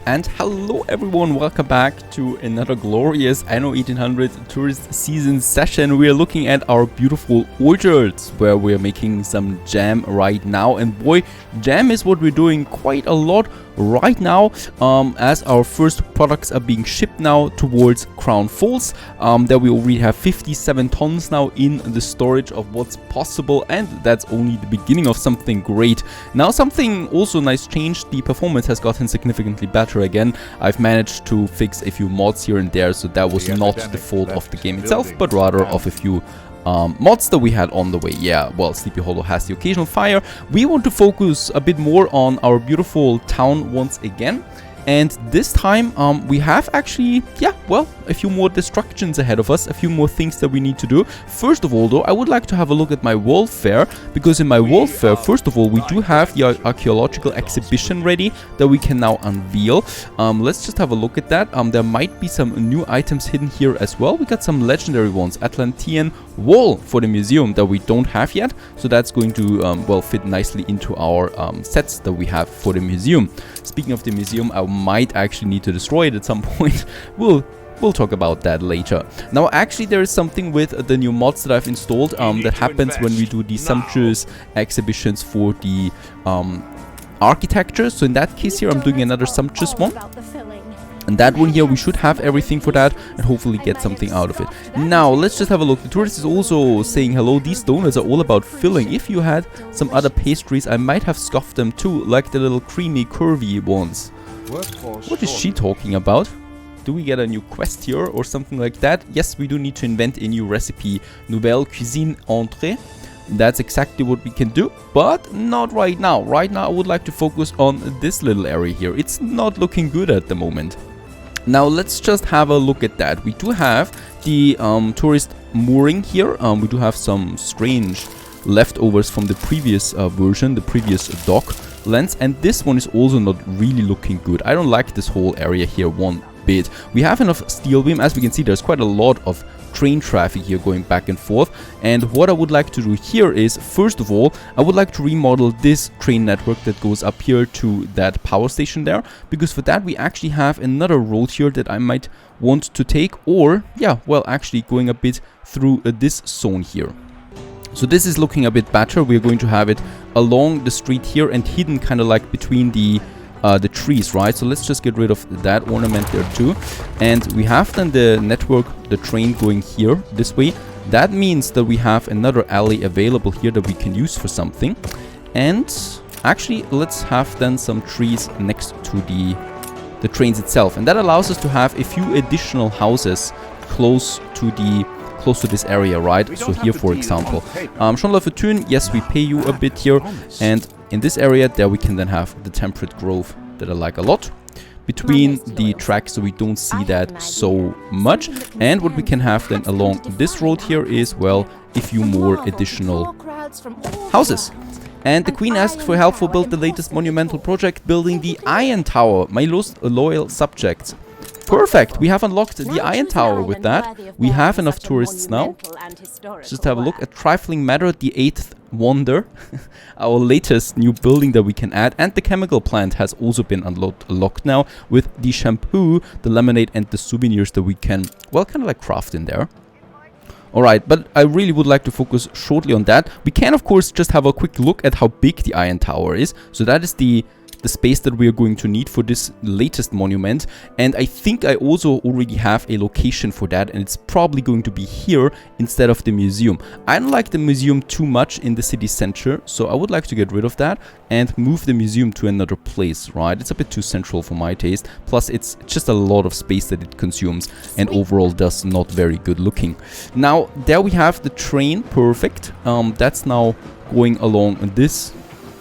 And hello everyone, welcome back to another glorious Anno 1800 tourist season session. We are looking at our beautiful orchards where we are making some jam right now, and boy, jam is what we're doing quite a lot right now, as our first products are being shipped now towards Crown Falls. There we already have 57 tons now in the storage of what's possible, and that's only the beginning of something great. Now something also nice changed, the performance has gotten significantly better again. I've managed to fix a few mods here and there, so that was not the fault of the game itself, but rather of a few mods that we had on the way. Yeah, well, Sleepy Hollow has the occasional fire. We want to focus a bit more on our beautiful town once again. And this time, we have actually, a few more destructions ahead of us, a few more things that we need to do. First of all, though, I would like to have a look at my World Fair, because in my World Fair, first of all, we do have the archaeological exhibition ready that we can now unveil. Let's just have a look at that. There might be some new items hidden here as well. We got some legendary ones, Atlantean wall for the museum that we don't have yet, so that's going to fit nicely into our sets that we have for the museum. Speaking of the museum, I might actually need to destroy it at some point. We'll talk about that later. Now, actually, there is something with the new mods that I've installed that happens when we do the sumptuous exhibitions for the architecture. So in that case here, I'm doing another sumptuous one. And that one here, we should have everything for that and hopefully get something out of it. Now, let's just have a look. The tourist is also saying hello. These donuts are all about filling. If you had some other pastries, I might have scoffed them too, like the little creamy, curvy ones. What is she talking about? Do we get a new quest here or something like that? Yes, we do need to invent a new recipe. Nouvelle cuisine entrée. That's exactly what we can do, but not right now. Right now, I would like to focus on this little area here. It's not looking good at the moment. Now, let's just have a look at that. We do have the tourist mooring here. We do have some strange leftovers from the previous version, the previous Docklands, and this one is also not really looking good. I don't like this whole area here one bit. We have enough steel beam. As we can see, there's quite a lot of train traffic here going back and forth, and what I would like to do here is, first of all, I would like to remodel this train network that goes up here to that power station there, because for that we actually have another road here that I might want to take, or actually going a bit through this zone here. So this is looking a bit better. We're going to have it along the street here and hidden kind of like between the trees, right? So let's just get rid of that ornament there too. And we have then the network, the train going here this way. That means that we have another alley available here that we can use for something. And actually, let's have then some trees next to the trains itself. And that allows us to have a few additional houses close to this area, right? So here, for example, Schonler Fortune, yes, we pay you a bit here, and in this area there we can then have the temperate grove that I like a lot between the tracks, so we don't see that so much. And what we can have then along this road here is, well, a few more additional houses. And the Queen asks for help for build the latest monumental project, building the Iron Tower, my most loyal subjects. Perfect, we have unlocked the Iron Tower with that. We have enough tourists now. Just have a look at Trifling Matter, the 8th wonder, our latest new building that we can add. And the chemical plant has also been unlocked now with the shampoo, the lemonade, and the souvenirs that we can, kind of like craft in there. Alright, but I really would like to focus shortly on that. We can, of course, just have a quick look at how big the Iron Tower is. So that is the space that we are going to need for this latest monument, and I think I also already have a location for that, and it's probably going to be here instead of the museum. I don't like the museum too much in the city center, so I would like to get rid of that and move the museum to another place, right? It's a bit too central for my taste, plus it's just a lot of space that it consumes and overall does not very good looking. Now, there we have the train, perfect. That's now going along this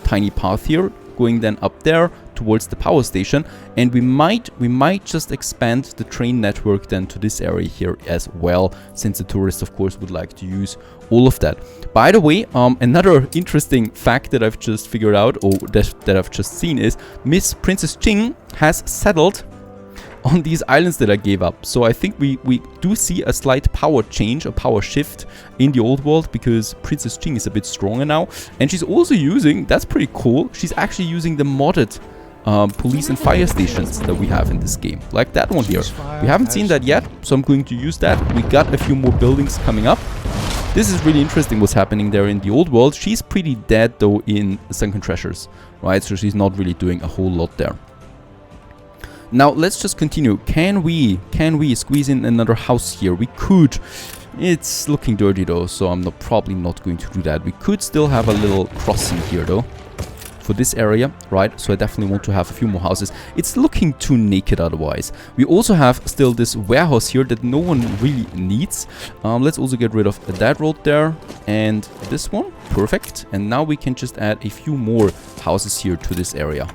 tiny path here, going then up there towards the power station, and we might just expand the train network then to this area here as well, since the tourists of course would like to use all of that. By the way, another interesting fact that I've just figured out, or that I've just seen, is Miss Princess Ching has settled on these islands that I gave up. So I think we do see a slight power change, a power shift in the old world, because Princess Ching is a bit stronger now. And she's also using, that's pretty cool, she's actually using the modded police and fire stations that we have in this game, like that one here. We haven't seen that yet, so I'm going to use that. We got a few more buildings coming up. This is really interesting what's happening there in the old world. She's pretty dead though in Sunken Treasures, right? So she's not really doing a whole lot there. Now let's just continue. Can we squeeze in another house here? We could. It's looking dirty though, so I'm probably not going to do that. We could still have a little crossing here though, for this area, right? So I definitely want to have a few more houses. It's looking too naked otherwise. We also have still this warehouse here that no one really needs. Let's also get rid of that road there and this one. Perfect. And now we can just add a few more houses here to this area.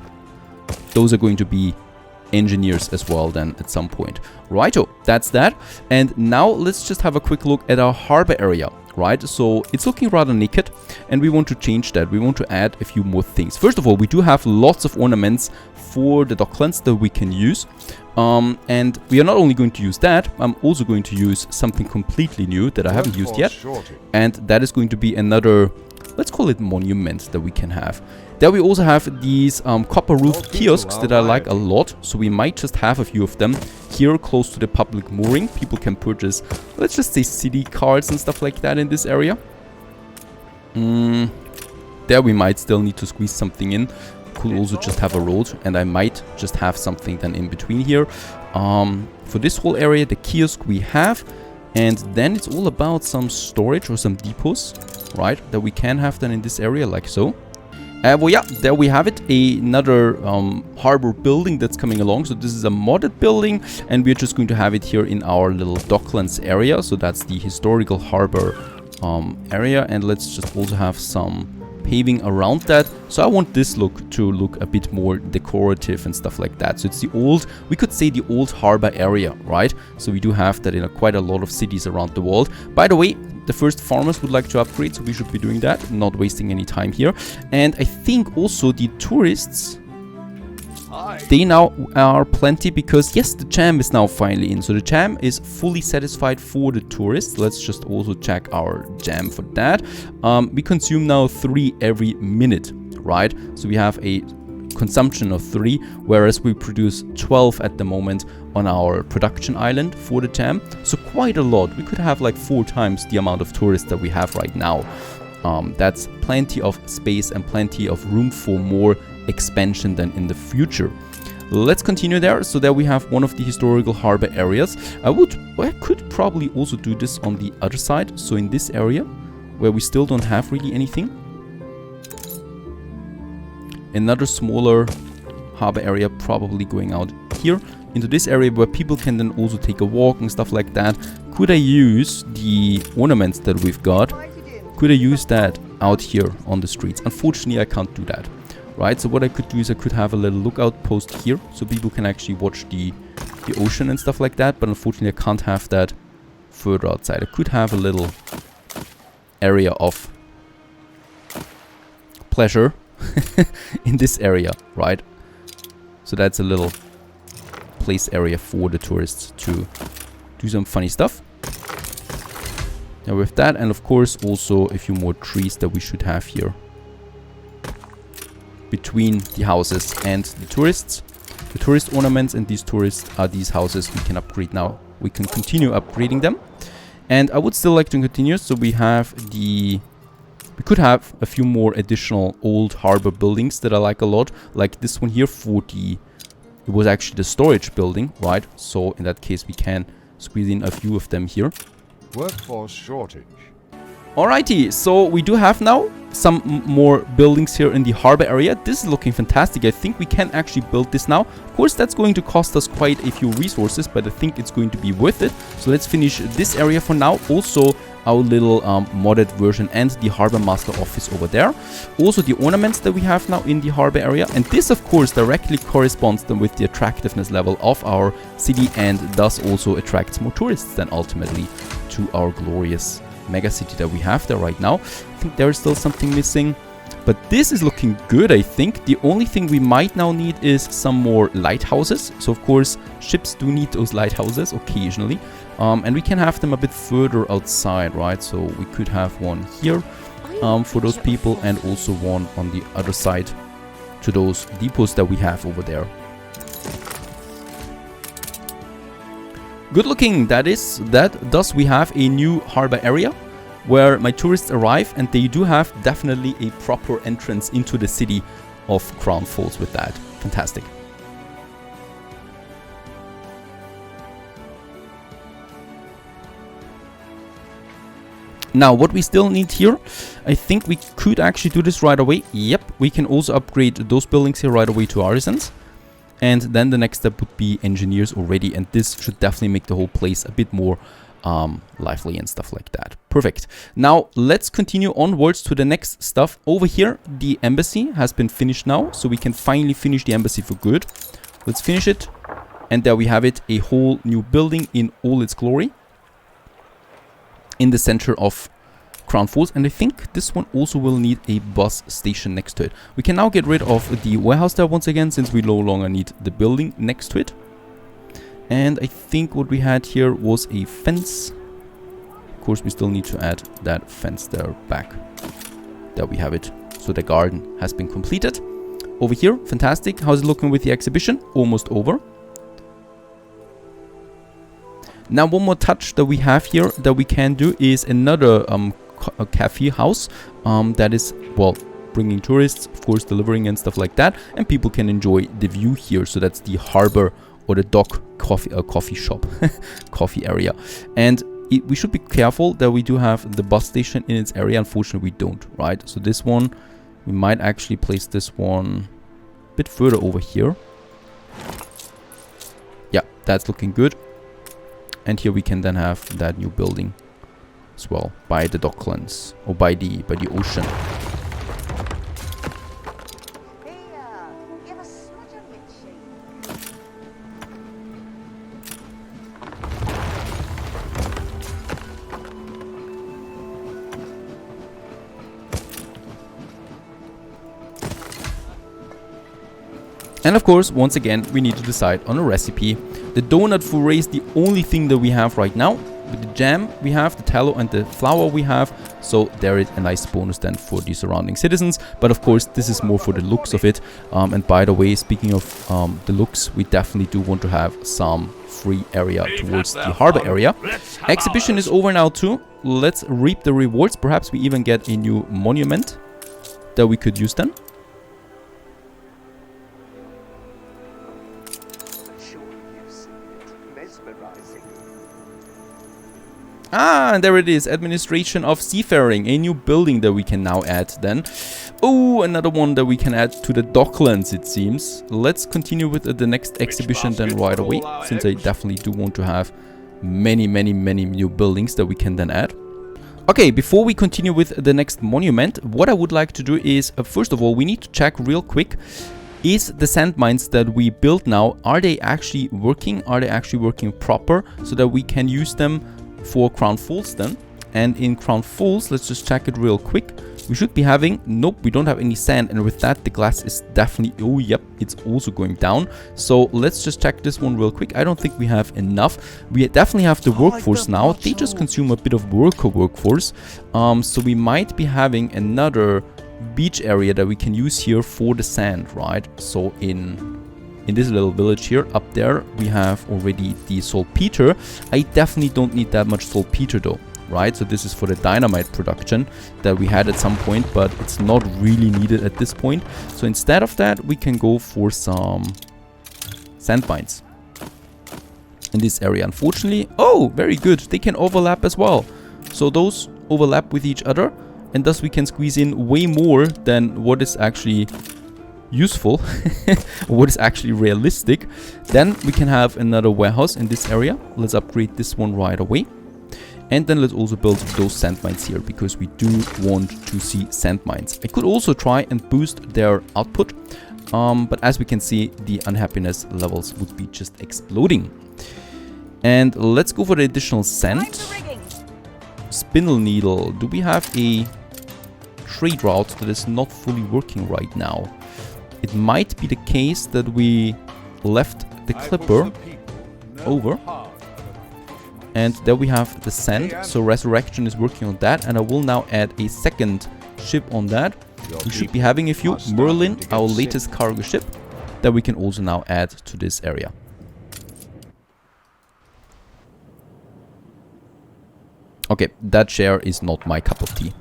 Those are going to be engineers as well then at some point. Righto, that's that. And now let's just have a quick look at our harbor area. Right, so it's looking rather naked and we want to change that. We want to add a few more things. First of all, we do have lots of ornaments for the Docklands that we can use. And we are not only going to use that, I'm also going to use something completely new that I haven't used yet. And that is going to be another, let's call it monument that we can have. There we also have these copper roofed kiosks that I like a lot. So we might just have a few of them here close to the public mooring. People can purchase, let's just say, city cards and stuff like that in this area. There we might still need to squeeze something in. Could also just have a road, and I might just have something then in between here. For this whole area, the kiosk we have, and then it's all about some storage or some depots, right, that we can have then in this area like so. Well, yeah, there we have it, another harbor building that's coming along. So this is a modded building, and we're just going to have it here in our little Docklands area. So that's the historical harbor area, and let's just also have some paving around that. So I want this look to look a bit more decorative and stuff like that. So it's the old, we could say the old harbor area, right? So we do have that in quite a lot of cities around the world. By the way, the first farmers would like to upgrade, so we should be doing that, not wasting any time here. And I think also the tourists, they now are plenty because, yes, the jam is now finally in. So the jam is fully satisfied for the tourists. Let's just also check our jam for that. We consume now 3 every minute, right? So we have a consumption of 3, whereas we produce 12 at the moment on our production island for the jam. So quite a lot. We could have like 4 times the amount of tourists that we have right now. That's plenty of space and plenty of room for more expansion than in the future. Let's continue there. So there we have one of the historical harbor areas. I could probably also do this on the other side. So in this area where we still don't have really anything. Another smaller harbor area probably going out here into this area where people can then also take a walk and stuff like that. Could I use the ornaments that we've got? Could I use that out here on the streets? Unfortunately, I can't do that. Right, so what I could do is I could have a little lookout post here so people can actually watch the ocean and stuff like that. But unfortunately, I can't have that further outside. I could have a little area of pleasure in this area, right? So that's a little place area for the tourists to do some funny stuff. Now with that, and of course also a few more trees that we should have here between the houses and the tourists. The tourist ornaments and these these houses we can upgrade now. We can continue upgrading them. And I would still like to continue. So we have we could have a few more additional old harbor buildings that I like a lot. Like this one here for it was actually the storage building, right? So in that case we can squeeze in a few of them here. Workforce shortage. Alrighty, so we do have now some more buildings here in the harbor area. This is looking fantastic. I think we can actually build this now. Of course, that's going to cost us quite a few resources, but I think it's going to be worth it. So let's finish this area for now. Also, our little modded version and the harbor master office over there. Also, the ornaments that we have now in the harbor area. And this, of course, directly corresponds then with the attractiveness level of our city and thus also attracts more tourists then ultimately to our glorious MegaCity that we have there right now. I think there is still something missing, but this is looking good. I think the only thing we might now need is some more lighthouses. So of course ships do need those lighthouses occasionally, and we can have them a bit further outside, right? So we could have one here for those people and also one on the other side to those depots that we have over there. Good looking, that is. Thus we have a new harbor area where my tourists arrive, and they do have definitely a proper entrance into the city of Crown Falls with that. Fantastic. Now, what we still need here, I think we could actually do this right away. Yep, we can also upgrade those buildings here right away to artisans. And then the next step would be engineers already. And this should definitely make the whole place a bit more lively and stuff like that. Perfect. Now, let's continue onwards to the next stuff. Over here, the embassy has been finished now. So we can finally finish the embassy for good. Let's finish it. And there we have it, a whole new building in all its glory, in the center of Crown Falls. And I think this one also will need a bus station next to it. We can now get rid of the warehouse there once again, since we no longer need the building next to it. And I think what we had here was a fence. Of course, we still need to add that fence there back. There we have it. So the garden has been completed. Over here, fantastic. How's it looking with the exhibition? Almost over. Now, one more touch that we have here that we can do is another a cafe house that is, well, bringing tourists, of course, delivering and stuff like that, and people can enjoy the view here. So that's the harbor or the dock coffee shop, coffee area. And we should be careful that we do have the bus station in its area. Unfortunately, we don't, right? So this one, we might actually place this one a bit further over here. Yeah, that's looking good. And here we can then have that new building as well by the Docklands, or by the ocean. And of course, once again, we need to decide on a recipe. The donut foray is the only thing that we have right now. With the jam we have, the tallow and the flour we have. So there is a nice bonus then for the surrounding citizens. But of course, this is more for the looks of it. And by the way, speaking of the looks, we definitely do want to have some free area towards the harbor area. Exhibition is over now too. Let's reap the rewards. Perhaps we even get a new monument that we could use then. Ah, and there it is. Administration of Seafaring. A new building that we can now add then. Oh, another one that we can add to the Docklands, it seems. Let's continue with the next exhibition then right away, since I definitely do want to have many new buildings that we can then add. Okay, before we continue with the next monument, what I would like to do is, first of all, we need to check real quick. Is the sand mines that we built now, are they actually working? Are they actually working proper so that we can use them for Crown Falls then? And in Crown Falls, let's just check it real quick. We should be having, nope, we don't have any sand, and with that the glass is definitely, oh yep, it's also going down. So let's just check this one real quick. I don't think we have enough. We definitely have the workforce now. They just consume a bit of workforce. So we might be having another beach area that we can use here for the sand, right? So in this little village here, up there, we have already the saltpeter. I definitely don't need that much saltpeter though, right? So this is for the dynamite production that we had at some point, but it's not really needed at this point. So instead of that, we can go for some sand mines in this area. Unfortunately, oh, very good. They can overlap as well. So those overlap with each other, and thus we can squeeze in way more than what is actually useful, what is actually realistic. Then we can have another warehouse in this area. Let's upgrade this one right away. And then let's also build those sand mines here, because we do want to see sand mines. I could also try and boost their output, but as we can see, the unhappiness levels would be just exploding. And let's go for the additional sand. Spindle needle. Do we have a trade route that is not fully working right now? It might be the case that we left the clipper over. And there we have the sand. So resurrection is working on that. And I will now add a second ship on that. We should be having a few. Merlin, our latest cargo ship, that we can also now add to this area. Okay, that share is not my cup of tea.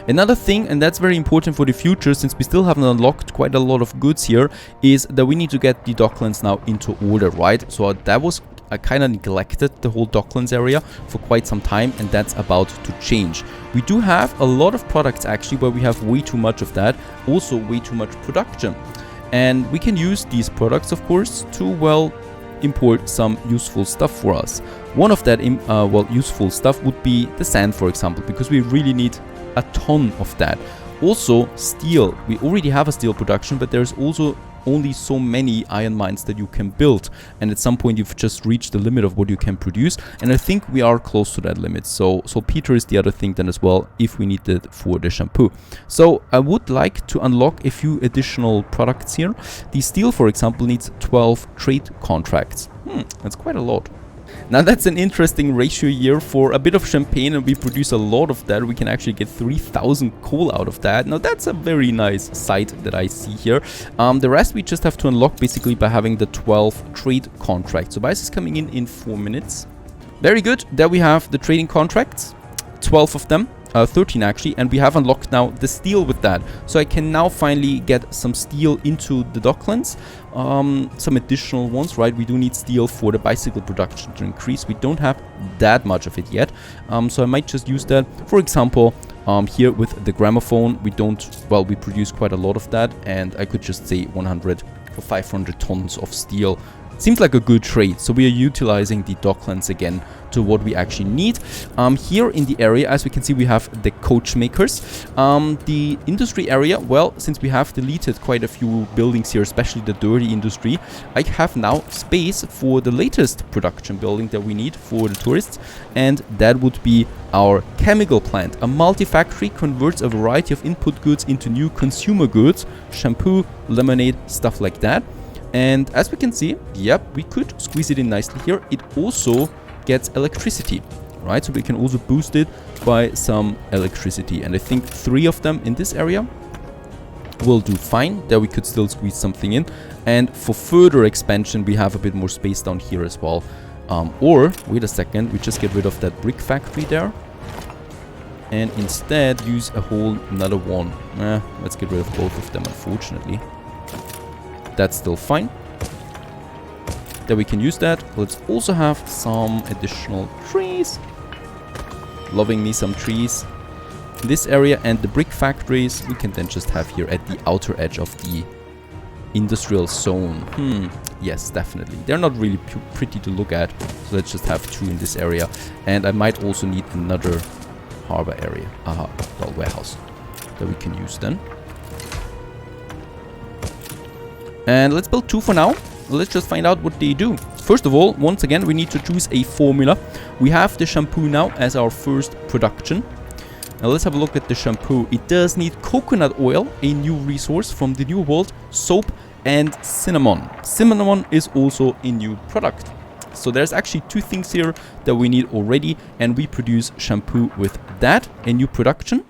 Another thing, and that's very important for the future, since we still haven't unlocked quite a lot of goods here, is that we need to get the Docklands now into order, right? So that was, I kind of neglected the whole Docklands area for quite some time, and that's about to change. We do have a lot of products actually, where we have way too much of that, also way too much production. And we can use these products, of course, to, well, import some useful stuff for us. One of that, useful stuff would be the sand, for example, because we really need a ton of that. Also, steel. We already have a steel production, but there's also only so many iron mines that you can build, and at some point you've just reached the limit of what you can produce, and I think we are close to that limit. So Peter is the other thing then as well, if we need it for the shampoo. So I would like to unlock a few additional products here. The steel, for example, needs 12 trade contracts. That's quite a lot. Now that's an interesting ratio here. For a bit of champagne, and we produce a lot of that, we can actually get 3,000 coal out of that. Now that's a very nice sight that I see here. The rest we just have to unlock basically by having the 12 trade contracts. So Bias is coming in 4 minutes. Very good. There we have the trading contracts, 12 of them. 13 actually, and we have unlocked now the steel with that. So I can now finally get some steel into the Docklands. Some additional ones, right? We do need steel for the bicycle production to increase. We don't have that much of it yet. So I might just use that. For example, here with the gramophone, we produce quite a lot of that, and I could just say 100 for 500 tons of steel. Seems like a good trade. So we are utilizing the Docklands again to what we actually need. Here in the area, as we can see, we have the coach makers. The industry area, well, since we have deleted quite a few buildings here, especially the dirty industry, I have now space for the latest production building that we need for the tourists, and that would be our chemical plant. A multi-factory converts a variety of input goods into new consumer goods, shampoo, lemonade, stuff like that. And as we can see, yep, we could squeeze it in nicely here. It also gets electricity, right? So we can also boost it by some electricity. And I think 3 of them in this area will do fine. There we could still squeeze something in. And for further expansion, we have a bit more space down here as well. Or, wait a second, we just get rid of that brick factory there. And instead use a whole another one. Let's get rid of both of them, unfortunately. That's still fine. There we can use that. Let's also have some additional trees. Loving me some trees. This area and the brick factories we can then just have here at the outer edge of the industrial zone. Yes, definitely. They're not really pretty to look at. So let's just have 2 in this area. And I might also need another harbor area. Well, warehouse that we can use then. And let's build 2 for now. Let's just find out what they do. First of all, once again, we need to choose a formula. We have the shampoo now as our first production. Now let's have a look at the shampoo. It does need coconut oil, a new resource from the New World, soap, and cinnamon. Cinnamon is also a new product. So there's actually 2 things here that we need already, and we produce shampoo with that, a new production.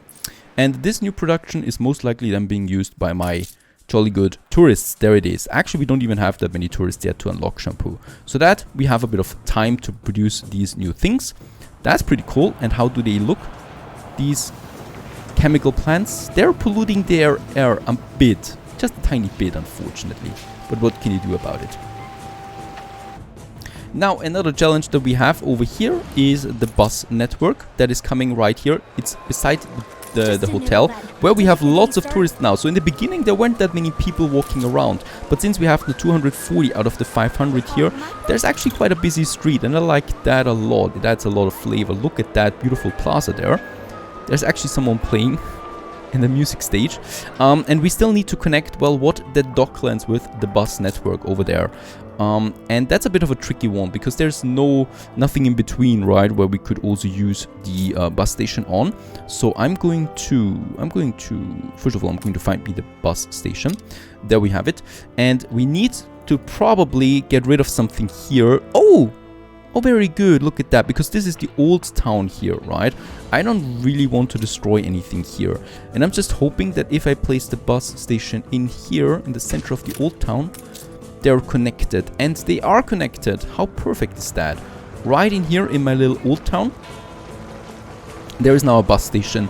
And this new production is most likely then being used by my jolly good tourists. There it is. Actually, we don't even have that many tourists yet to unlock shampoo. So that we have a bit of time to produce these new things. That's pretty cool. And how do they look? These chemical plants, they're polluting their air a bit. Just a tiny bit, unfortunately. But what can you do about it? Now, another challenge that we have over here is the bus network that is coming right here. It's beside the hotel, where we have lots of tourists now. So in the beginning there weren't that many people walking around, but since we have the 240 out of the 500 here, there's actually quite a busy street, and I like that a lot. It adds a lot of flavor. Look at that beautiful plaza there. There's actually someone playing in the music stage, and we still need to connect, well, what the Docklands with the bus network over there. And that's a bit of a tricky one, because there's nothing in between, right, where we could also use the bus station on. So I'm going to first of all, I'm going to find me the bus station. There we have it. And we need to probably get rid of something here. Oh Oh, very good. Look at that. Because this is the old town here, right? I don't really want to destroy anything here. And I'm just hoping that if I place the bus station in here, in the center of the old town, they're connected. And they are connected. How perfect is that? Right in here in my little old town, there is now a bus station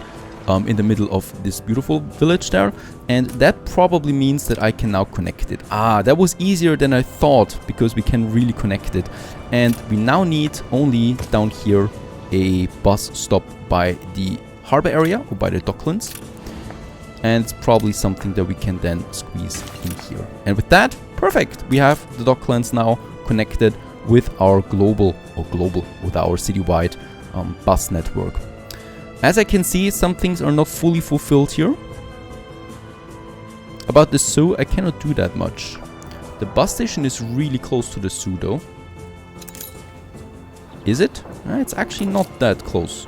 in the middle of this beautiful village there. And that probably means that I can now connect it. Ah, that was easier than I thought, because we can really connect it. And we now need only down here a bus stop by the harbor area or by the Docklands. And it's probably something that we can then squeeze in here. And with that, perfect. We have the Docklands now connected with our with our citywide bus network. As I can see, some things are not fully fulfilled here. About the zoo, I cannot do that much. The bus station is really close to the zoo though. Is it? It's actually not that close.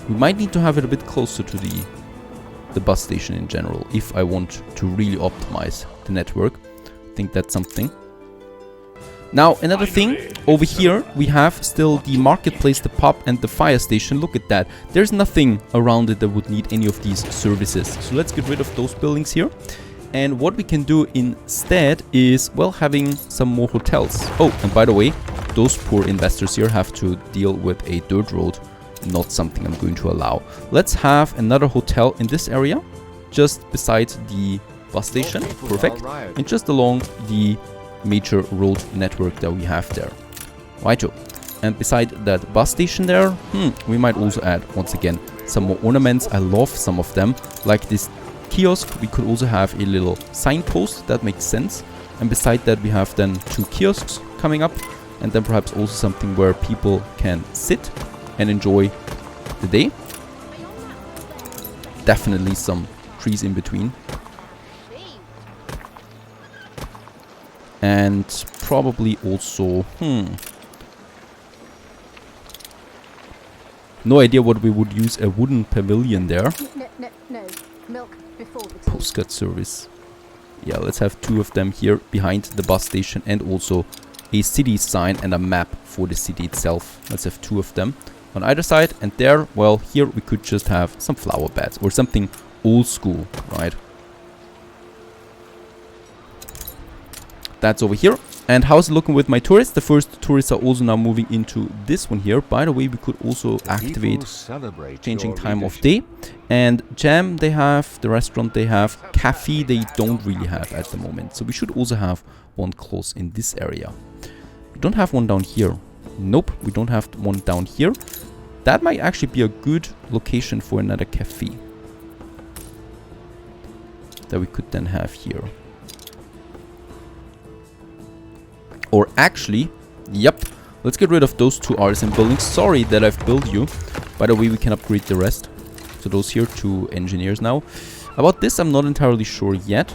We might need to have it a bit closer to the bus station in general, if I want to really optimize the network. I think that's something. Now, another thing, over here we have still the marketplace, the pub and the fire station. Look at that. There's nothing around it that would need any of these services. So let's get rid of those buildings here. And what we can do instead is, well, having some more hotels. Oh, and by the way, those poor investors here have to deal with a dirt road. Not something I'm going to allow. Let's have another hotel in this area, just beside the bus station. Perfect. And just along the major road network that we have there. Righto. And beside that bus station there, we might also add, once again, some more ornaments. I love some of them. Like this kiosk, we could also have a little signpost. That makes sense. And beside that, we have then 2 kiosks coming up. And then perhaps also something where people can sit and enjoy the day. Definitely some trees in between. And probably also, no idea what we would use a wooden pavilion there. No. Milk before the tea. Postcard service. Yeah, let's have 2 of them here behind the bus station, and also a city sign and a map for the city itself. Let's have 2 of them on either side. And there, well, here we could just have some flower beds or something old school, right? That's over here. And how's it looking with my tourists? The first tourists are also now moving into this one here. By the way, we could also activate changing time of day. And jam they have, the restaurant they have, cafe they don't really have at the moment. So we should also have one close in this area. We don't have one down here. Nope, we don't have one down here. That might actually be a good location for another cafe that we could then have here. Or actually, yep, let's get rid of those 2 artisan buildings. Sorry that I've built you. By the way, we can upgrade the rest. So those here 2 engineers now. About this, I'm not entirely sure yet.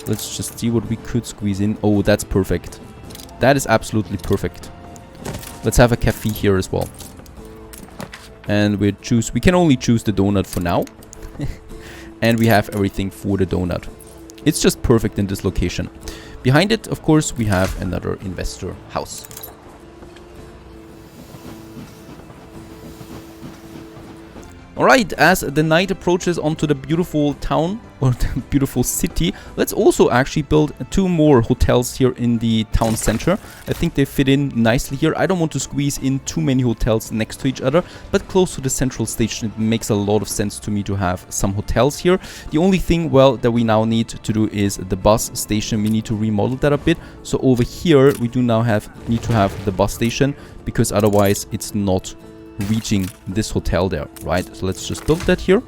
Let's just see what we could squeeze in. Oh, that's perfect. That is absolutely perfect. Let's have a cafe here as well. And we can only choose the donut for now. And we have everything for the donut. It's just perfect in this location. Behind it, of course, we have another investor house. Alright, as the night approaches onto the beautiful town, or the beautiful city, let's also actually build 2 more hotels here in the town center. I think they fit in nicely here. I don't want to squeeze in too many hotels next to each other, but close to the central station, it makes a lot of sense to me to have some hotels here. The only thing, well, that we now need to do is the bus station. We need to remodel that a bit. So over here, we do now need to have the bus station, because otherwise it's not reaching this hotel there, right? So let's just build that here.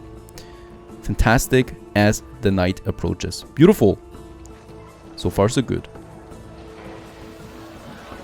Fantastic as the night approaches. Beautiful. So far so good.